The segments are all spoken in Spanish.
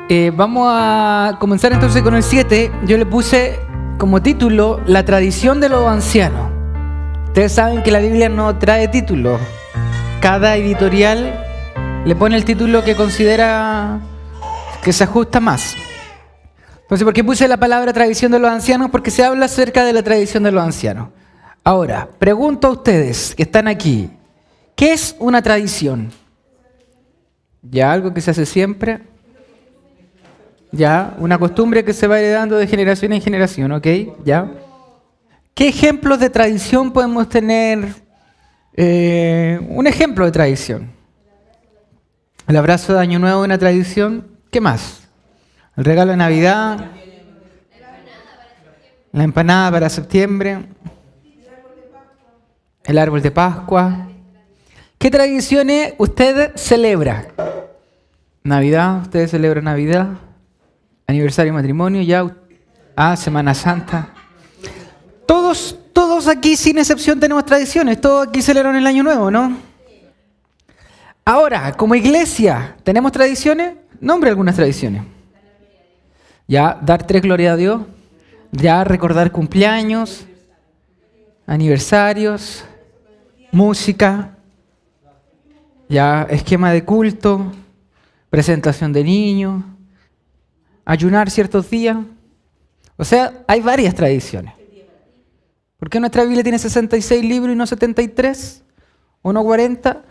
Vamos a comenzar entonces con el 7. Yo le puse como título La tradición de los ancianos. Ustedes saben que la Biblia no trae títulos. Cada editorial le pone el título que considera que se ajusta más. Entonces, ¿por qué puse la palabra tradición de los ancianos? Porque se habla acerca de la tradición de los ancianos. Ahora, pregunto a ustedes que están aquí, ¿qué es una tradición? ¿Ya algo que se hace siempre? ¿Ya? Una costumbre que se va heredando de generación en generación, ¿ok? ¿Ya? ¿Qué ejemplos de tradición podemos tener? Un ejemplo de tradición. El abrazo de Año Nuevo es una tradición. ¿Qué más? El regalo de Navidad. La empanada para septiembre. El árbol de Pascua. ¿Qué tradiciones usted celebra? Navidad, ustedes celebran Navidad. Aniversario de matrimonio, ya. Semana Santa. Todos aquí, sin excepción, tenemos tradiciones. Todos aquí celebran el Año Nuevo, ¿no? Ahora, como iglesia, ¿tenemos tradiciones? Nombre algunas tradiciones. Ya, dar 3 gloria a Dios. Ya, recordar cumpleaños, aniversarios, música. Ya, esquema de culto, presentación de niños, ayunar ciertos días. O sea, hay varias tradiciones. ¿Por qué nuestra Biblia tiene 66 libros y no 73? ¿O no 40?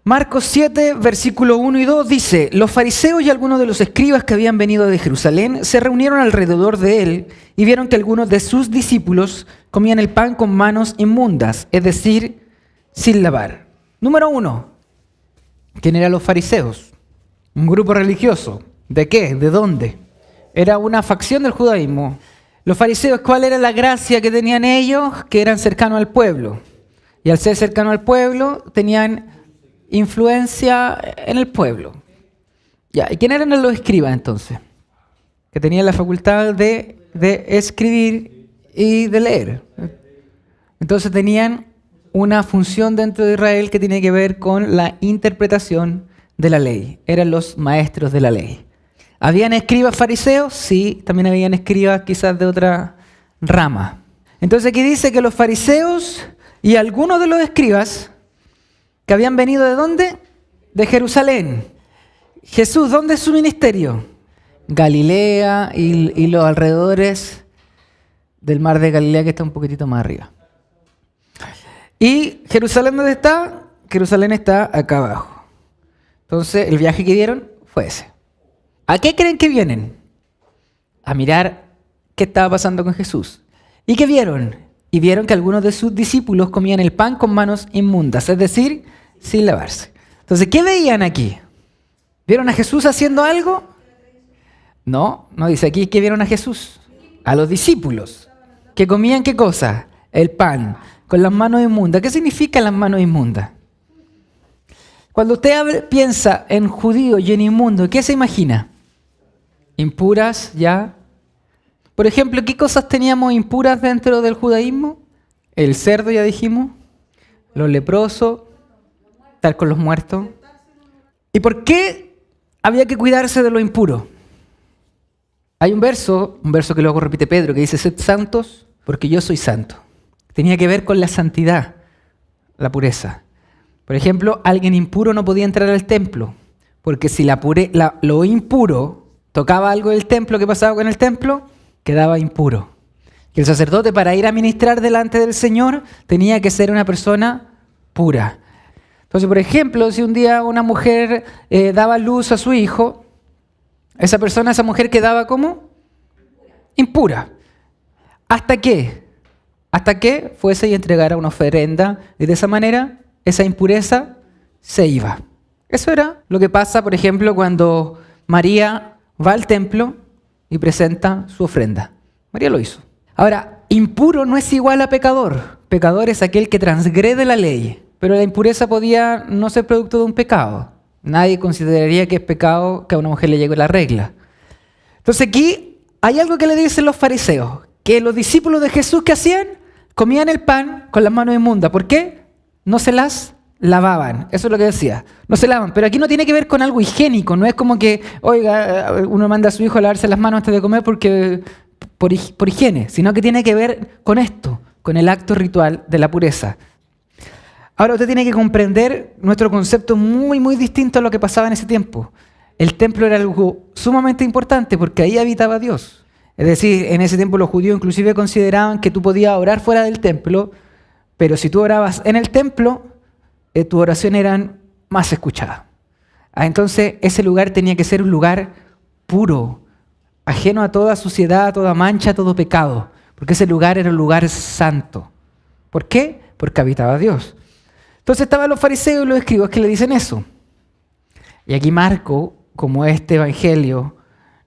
Marcos 7, versículo 1 y 2 dice: Los fariseos y algunos de los escribas que habían venido de Jerusalén se reunieron alrededor de él y vieron que algunos de sus discípulos comían el pan con manos inmundas, es decir, sin lavar. Número 1. ¿Quién eran los fariseos? Un grupo religioso. ¿De qué? ¿De dónde? Era una facción del judaísmo. Los fariseos, ¿cuál era la gracia que tenían ellos? Que eran cercanos al pueblo. Y al ser cercanos al pueblo, tenían influencia en el pueblo. Ya, ¿y quién eran los escribas entonces? Que tenían la facultad de escribir y de leer. Entonces tenían una función dentro de Israel que tiene que ver con la interpretación de la ley. Eran los maestros de la ley. ¿Habían escribas fariseos? Sí, también habían escribas quizás de otra rama. Entonces aquí dice que los fariseos y algunos de los escribas que habían venido ¿de dónde? De Jerusalén. Jesús, ¿dónde es su ministerio? Galilea y los alrededores del mar de Galilea, que está un poquitito más arriba. ¿Y Jerusalén dónde está? Jerusalén está acá abajo. Entonces, el viaje que dieron fue ese. ¿A qué creen que vienen? A mirar qué estaba pasando con Jesús. ¿Y qué vieron? Y vieron que algunos de sus discípulos comían el pan con manos inmundas, es decir, sin lavarse. Entonces, ¿qué veían aquí? ¿Vieron a Jesús haciendo algo? No dice aquí que vieron a Jesús. A los discípulos. ¿Que comían qué cosa? El pan con las manos inmundas. ¿Qué significa las manos inmundas? Cuando usted piensa en judío y en inmundo, ¿qué se imagina? Impuras, ya. Por ejemplo, ¿qué cosas teníamos impuras dentro del judaísmo? El cerdo, ya dijimos. Los leprosos. Estar con los muertos. ¿Y por qué había que cuidarse de lo impuro? Hay un verso que luego repite Pedro, que dice: sed santos porque yo soy santo. Tenía que ver con la santidad, la pureza. Por ejemplo, alguien impuro no podía entrar al templo, porque si lo impuro tocaba algo del templo, ¿qué pasaba con el templo? Quedaba impuro. Que el sacerdote, para ir a ministrar delante del Señor, tenía que ser una persona pura. Entonces, por ejemplo, si un día una mujer daba luz a su hijo, esa mujer quedaba ¿cómo? Impura. ¿Hasta qué? Hasta que fuese y entregara una ofrenda, y de esa manera esa impureza se iba. Eso era lo que pasa, por ejemplo, cuando María va al templo y presenta su ofrenda. María lo hizo. Ahora, impuro no es igual a pecador. Pecador es aquel que transgrede la ley. Pero la impureza podía no ser producto de un pecado. Nadie consideraría que es pecado que a una mujer le llegue la regla. Entonces aquí hay algo que le dicen los fariseos. Que los discípulos de Jesús, ¿qué hacían? Comían el pan con las manos inmundas. ¿Por qué? No se las lavaban. Eso es lo que decía. No se lavan. Pero aquí no tiene que ver con algo higiénico. No es como que, oiga, uno manda a su hijo a lavarse las manos antes de comer porque por higiene, sino que tiene que ver con esto, con el acto ritual de la pureza. Ahora usted tiene que comprender nuestro concepto muy, muy distinto a lo que pasaba en ese tiempo. El templo era algo sumamente importante porque ahí habitaba Dios. Es decir, en ese tiempo los judíos inclusive consideraban que tú podías orar fuera del templo, pero si tú orabas en el templo, tus oraciones eran más escuchadas. Entonces ese lugar tenía que ser un lugar puro, ajeno a toda suciedad, a toda mancha, a todo pecado, porque ese lugar era un lugar santo. ¿Por qué? Porque habitaba Dios. Entonces estaban los fariseos y los escribas que le dicen eso. Y aquí Marco, como este evangelio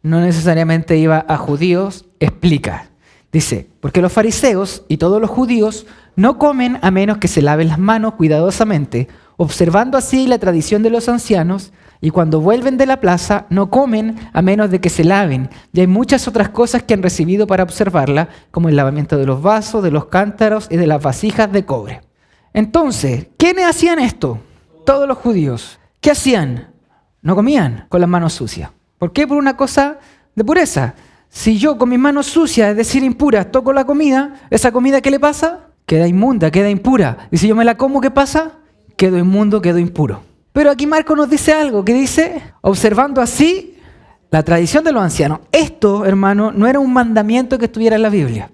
no necesariamente iba a judíos, explica. Dice, porque los fariseos y todos los judíos no comen a menos que se laven las manos cuidadosamente, observando así la tradición de los ancianos, y cuando vuelven de la plaza no comen a menos de que se laven. Y hay muchas otras cosas que han recibido para observarla, como el lavamiento de los vasos, de los cántaros y de las vasijas de cobre. Entonces, ¿quiénes hacían esto? Todos los judíos. ¿Qué hacían? No comían con las manos sucias. ¿Por qué? Por una cosa de pureza. Si yo con mis manos sucias, es decir, impuras, toco la comida, ¿esa comida qué le pasa? Queda inmunda, queda impura. Y si yo me la como, ¿qué pasa? Quedo inmundo, quedo impuro. Pero aquí Marco nos dice algo que dice, observando así la tradición de los ancianos. Esto, hermano, no era un mandamiento que estuviera en la Biblia.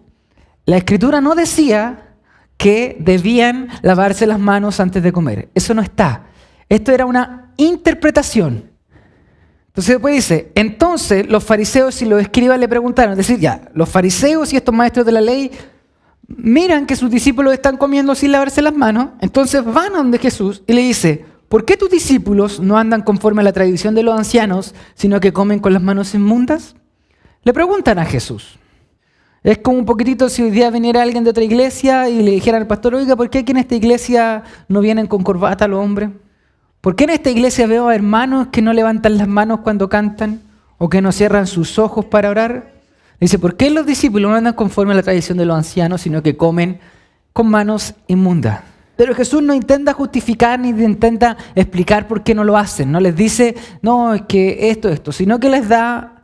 La Escritura no decía que debían lavarse las manos antes de comer. Eso no está. Esto era una interpretación. Entonces después dice, entonces los fariseos y los escribas le preguntaron, es decir, ya, los fariseos y estos maestros de la ley miran que sus discípulos están comiendo sin lavarse las manos, entonces van a donde Jesús y le dice, ¿por qué tus discípulos no andan conforme a la tradición de los ancianos, sino que comen con las manos inmundas? Le preguntan a Jesús. Es como un poquitito si hoy día viniera alguien de otra iglesia y le dijeran al pastor, oiga, ¿por qué aquí en esta iglesia no vienen con corbata los hombres? ¿Por qué en esta iglesia veo a hermanos que no levantan las manos cuando cantan o que no cierran sus ojos para orar? Dice, ¿por qué los discípulos no andan conforme a la tradición de los ancianos, sino que comen con manos inmundas? Pero Jesús no intenta justificar ni intenta explicar por qué no lo hacen. No les dice, no, es que esto, sino que les da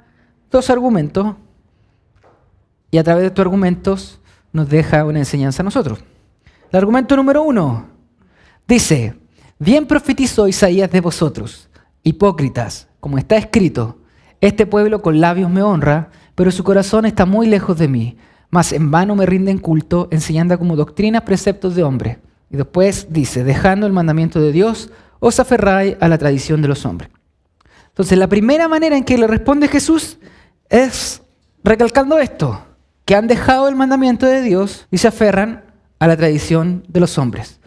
dos argumentos y a través de estos argumentos nos deja una enseñanza a nosotros. El argumento número 1 dice, bien profetizó Isaías de vosotros, hipócritas, como está escrito, este pueblo con labios me honra, pero su corazón está muy lejos de mí, mas en vano me rinden culto, enseñando como doctrinas preceptos de hombre. Y después dice, dejando el mandamiento de Dios, os aferráis a la tradición de los hombres. Entonces la primera manera en que le responde Jesús es recalcando esto, que han dejado el mandamiento de Dios y se aferran a la tradición de los hombres.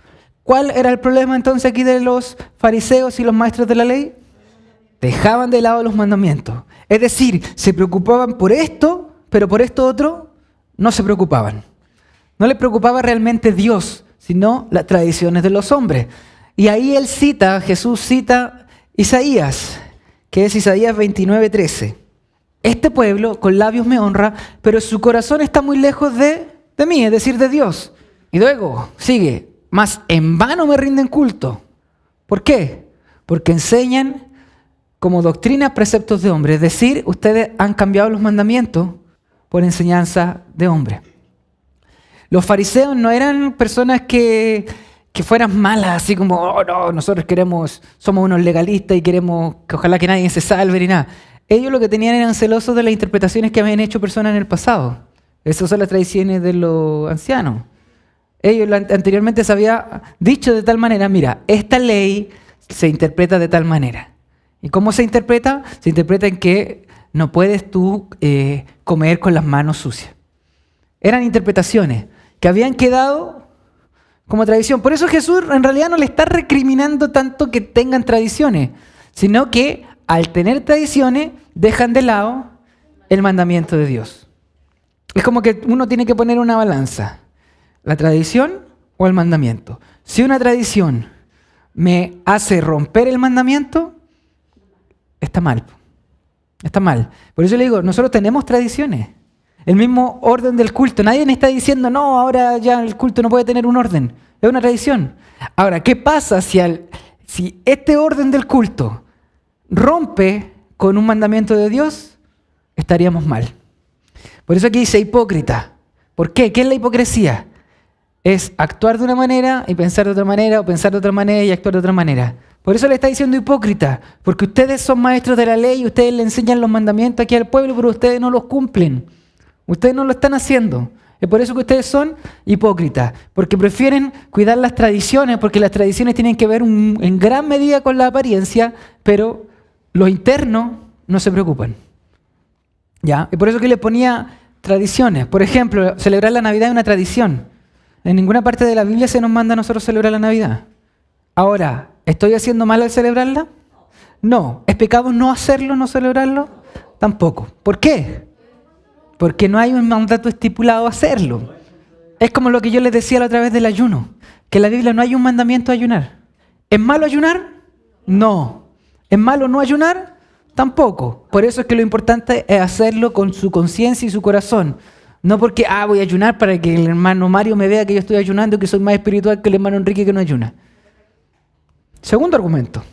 ¿Cuál era el problema entonces aquí de los fariseos y los maestros de la ley? Dejaban de lado los mandamientos. Es decir, se preocupaban por esto, pero por esto otro no se preocupaban. No les preocupaba realmente Dios, sino las tradiciones de los hombres. Y ahí Jesús cita Isaías, que es Isaías 29:13. Este pueblo con labios me honra, pero su corazón está muy lejos de mí, es decir, de Dios. Y luego sigue, mas en vano me rinden culto. ¿Por qué? Porque enseñan como doctrina preceptos de hombres. Es decir, ustedes han cambiado los mandamientos por enseñanza de hombres. Los fariseos no eran personas que fueran malas, así como, oh no, nosotros somos unos legalistas y queremos que ojalá que nadie se salve ni nada. Ellos lo que tenían eran celosos de las interpretaciones que habían hecho personas en el pasado. Esas son las tradiciones de los ancianos. Ellos anteriormente se había dicho de tal manera, mira, esta ley se interpreta de tal manera. ¿Y cómo se interpreta? Se interpreta en que no puedes tú comer con las manos sucias. Eran interpretaciones que habían quedado como tradición. Por eso Jesús en realidad no le está recriminando tanto que tengan tradiciones, sino que al tener tradiciones dejan de lado el mandamiento de Dios. Es como que uno tiene que poner una balanza. ¿La tradición o el mandamiento? Si una tradición me hace romper el mandamiento, está mal. Está mal. Por eso le digo, nosotros tenemos tradiciones. El mismo orden del culto. Nadie me está diciendo, no, ahora ya el culto no puede tener un orden. Es una tradición. Ahora, ¿qué pasa si este orden del culto rompe con un mandamiento de Dios? Estaríamos mal. Por eso aquí dice hipócrita. ¿Por qué? ¿Qué es la hipocresía? Es actuar de una manera y pensar de otra manera, o pensar de otra manera y actuar de otra manera. Por eso le está diciendo hipócrita, porque ustedes son maestros de la ley y ustedes le enseñan los mandamientos aquí al pueblo, pero ustedes no los cumplen. Ustedes no lo están haciendo. Es por eso que ustedes son hipócritas, porque prefieren cuidar las tradiciones, porque las tradiciones tienen que ver en gran medida con la apariencia, pero lo interno no se preocupan. ¿Ya? Y por eso que le ponía tradiciones. Por ejemplo, celebrar la Navidad es una tradición. En ninguna parte de la Biblia se nos manda a nosotros celebrar la Navidad. Ahora, ¿estoy haciendo mal al celebrarla? No. ¿Es pecado no hacerlo, no celebrarlo? Tampoco. ¿Por qué? Porque no hay un mandato estipulado a hacerlo. Es como lo que yo les decía la otra vez del ayuno, que en la Biblia no hay un mandamiento a ayunar. ¿Es malo ayunar? No. ¿Es malo no ayunar? Tampoco. Por eso es que lo importante es hacerlo con su conciencia y su corazón. No porque, voy a ayunar para que el hermano Mario me vea que yo estoy ayunando y que soy más espiritual que el hermano Enrique que no ayuna. Segundo argumento.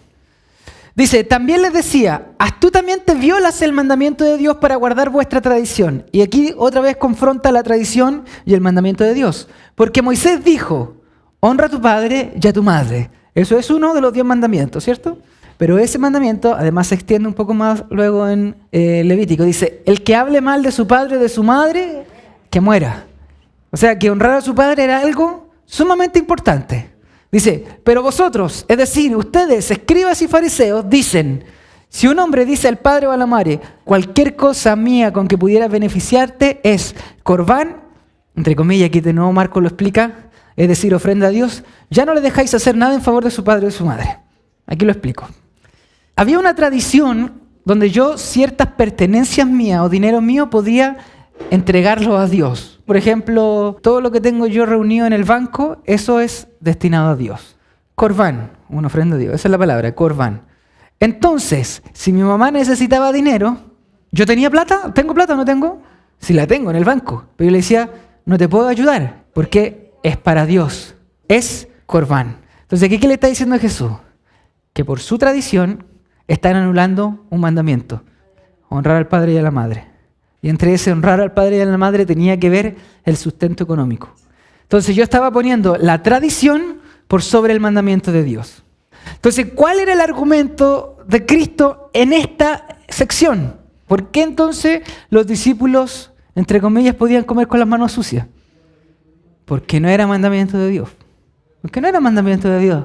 Dice, también les decía, astutamente violas el mandamiento de Dios para guardar vuestra tradición. Y aquí otra vez confronta la tradición y el mandamiento de Dios. Porque Moisés dijo, honra a tu padre y a tu madre. Eso es uno de los 10 mandamientos, ¿cierto? Pero ese mandamiento además se extiende un poco más luego en Levítico. Dice, el que hable mal de su padre o de su madre, que muera. O sea, que honrar a su padre era algo sumamente importante. Dice, pero vosotros, es decir, ustedes, escribas y fariseos, dicen, si un hombre dice al padre o a la madre, cualquier cosa mía con que pudieras beneficiarte es corbán, entre comillas, aquí de nuevo Marco lo explica, es decir, ofrenda a Dios, ya no le dejáis hacer nada en favor de su padre o de su madre. Aquí lo explico. Había una tradición donde yo ciertas pertenencias mías o dinero mío podía entregarlo a Dios. Por ejemplo, todo lo que tengo yo reunido en el banco, eso es destinado a Dios. Corbán, una ofrenda a Dios, esa es la palabra, corbán. Entonces, si mi mamá necesitaba dinero, ¿yo tenía plata? ¿Tengo plata o no tengo? Sí la tengo en el banco. Pero yo le decía, no te puedo ayudar, porque es para Dios, es corbán. Entonces, ¿qué le está diciendo a Jesús? Que por su tradición están anulando un mandamiento, honrar al padre y a la madre. Y entre ese honrar al padre y a la madre tenía que ver el sustento económico. Entonces yo estaba poniendo la tradición por sobre el mandamiento de Dios. Entonces, ¿cuál era el argumento de Cristo en esta sección? ¿Por qué entonces los discípulos, entre comillas, podían comer con las manos sucias? Porque no era mandamiento de Dios. Porque no era mandamiento de Dios.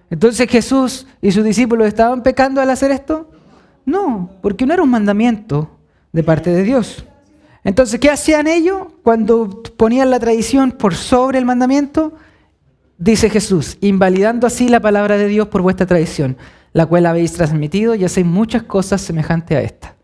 Entonces, ¿Jesús y sus discípulos estaban pecando al hacer esto? No, porque no era un mandamiento de parte de Dios. Entonces, ¿qué hacían ellos cuando ponían la tradición por sobre el mandamiento? Dice Jesús, invalidando así la palabra de Dios por vuestra tradición, la cual habéis transmitido y hacéis muchas cosas semejantes a esta.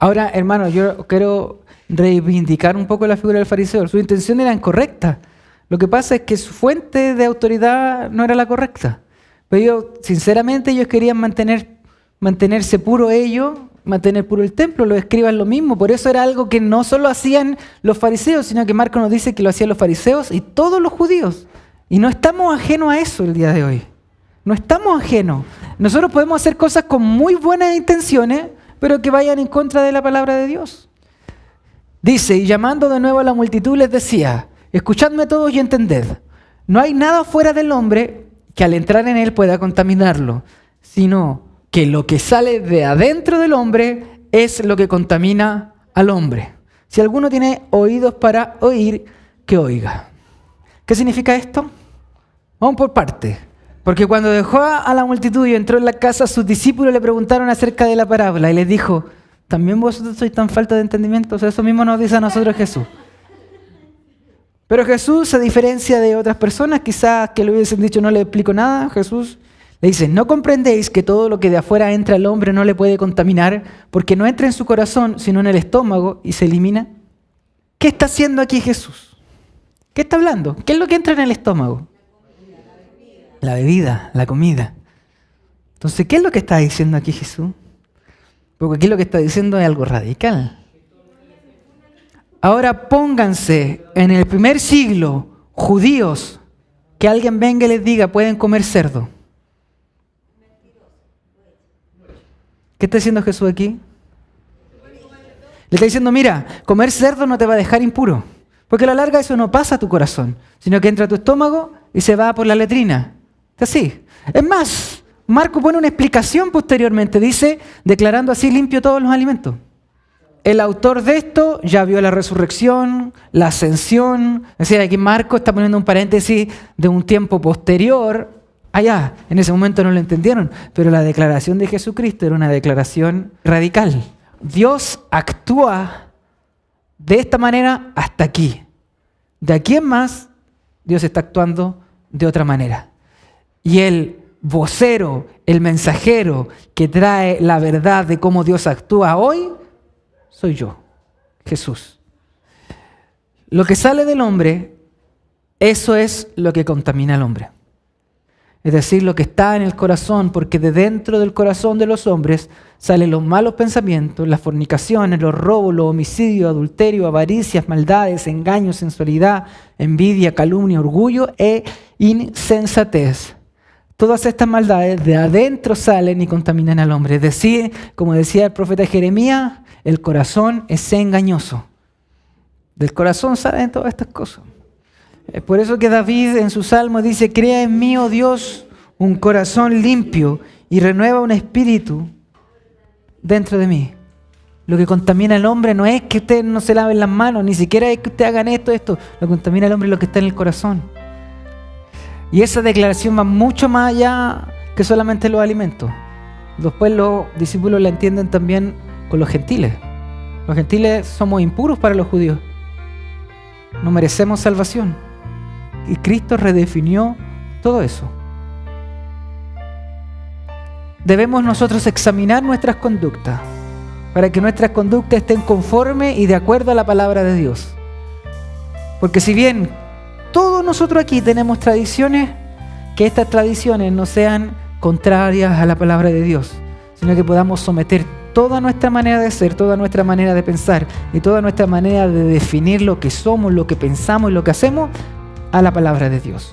Ahora, hermano, yo quiero reivindicar un poco la figura del fariseo. Su intención era incorrecta. Lo que pasa es que su fuente de autoridad no era la correcta. Pero sinceramente, ellos querían mantenerse puro ellos, mantener puro el templo, los escribas lo mismo. Por eso era algo que no solo hacían los fariseos, sino que Marco nos dice que lo hacían los fariseos y todos los judíos. Y no estamos ajenos a eso el día de hoy. No estamos ajenos. Nosotros podemos hacer cosas con muy buenas intenciones, pero que vayan en contra de la palabra de Dios. Dice, y llamando de nuevo a la multitud les decía, escuchadme todos y entended, no hay nada fuera del hombre que al entrar en él pueda contaminarlo, sino que lo que sale de adentro del hombre es lo que contamina al hombre. Si alguno tiene oídos para oír, que oiga. ¿Qué significa esto? Vamos por partes. Porque cuando dejó a la multitud y entró en la casa, sus discípulos le preguntaron acerca de la parábola y les dijo, ¿también vosotros sois tan falta de entendimiento? O sea, eso mismo nos dice a nosotros Jesús. Pero Jesús se diferencia de otras personas, quizás que le hubiesen dicho no le explico nada. Jesús le dice, ¿no comprendéis que todo lo que de afuera entra al hombre no le puede contaminar porque no entra en su corazón sino en el estómago y se elimina? ¿Qué está haciendo aquí Jesús? ¿Qué está hablando? ¿Qué es lo que entra en el estómago? La bebida, la comida. Entonces, ¿qué es lo que está diciendo aquí Jesús? Porque aquí lo que está diciendo es algo radical. Ahora pónganse en el primer siglo judíos que alguien venga y les diga, pueden comer cerdo. ¿Qué está diciendo Jesús aquí? Le está diciendo, mira, comer cerdo no te va a dejar impuro, porque a la larga eso no pasa a tu corazón, sino que entra a tu estómago y se va por la letrina. Es así. Es más, Marco pone una explicación posteriormente, dice, declarando así limpio todos los alimentos. El autor de esto ya vio la resurrección, la ascensión. Es decir, aquí Marco está poniendo un paréntesis de un tiempo posterior. Allá, en ese momento no lo entendieron, pero la declaración de Jesucristo era una declaración radical. Dios actúa de esta manera hasta aquí. De aquí en más, Dios está actuando de otra manera. Y el vocero, el mensajero que trae la verdad de cómo Dios actúa hoy, soy yo, Jesús. Lo que sale del hombre, eso es lo que contamina al hombre. Es decir, lo que está en el corazón, porque de dentro del corazón de los hombres salen los malos pensamientos, las fornicaciones, los robos, los homicidios, adulterio, avaricias, maldades, engaños, sensualidad, envidia, calumnia, orgullo e insensatez. Todas estas maldades de adentro salen y contaminan al hombre. Es decir, como decía el profeta Jeremías, el corazón es engañoso. Del corazón salen todas estas cosas. Es por eso que David en su salmo dice, crea en mí, oh Dios, un corazón limpio y renueva un espíritu dentro de mí. Lo que contamina al hombre no es que ustedes no se laven las manos, ni siquiera es que ustedes hagan esto. Lo que contamina al hombre es lo que está en el corazón. Y esa declaración va mucho más allá que solamente los alimentos. Después los discípulos la entienden también con los gentiles. Los gentiles somos impuros para los judíos. No merecemos salvación. Y Cristo redefinió todo eso. Debemos nosotros examinar nuestras conductas para que nuestras conductas estén conformes y de acuerdo a la palabra de Dios. Porque si bien todos nosotros aquí tenemos tradiciones, que estas tradiciones no sean contrarias a la palabra de Dios, sino que podamos someter toda nuestra manera de ser, toda nuestra manera de pensar y toda nuestra manera de definir lo que somos, lo que pensamos y lo que hacemos a la palabra de Dios.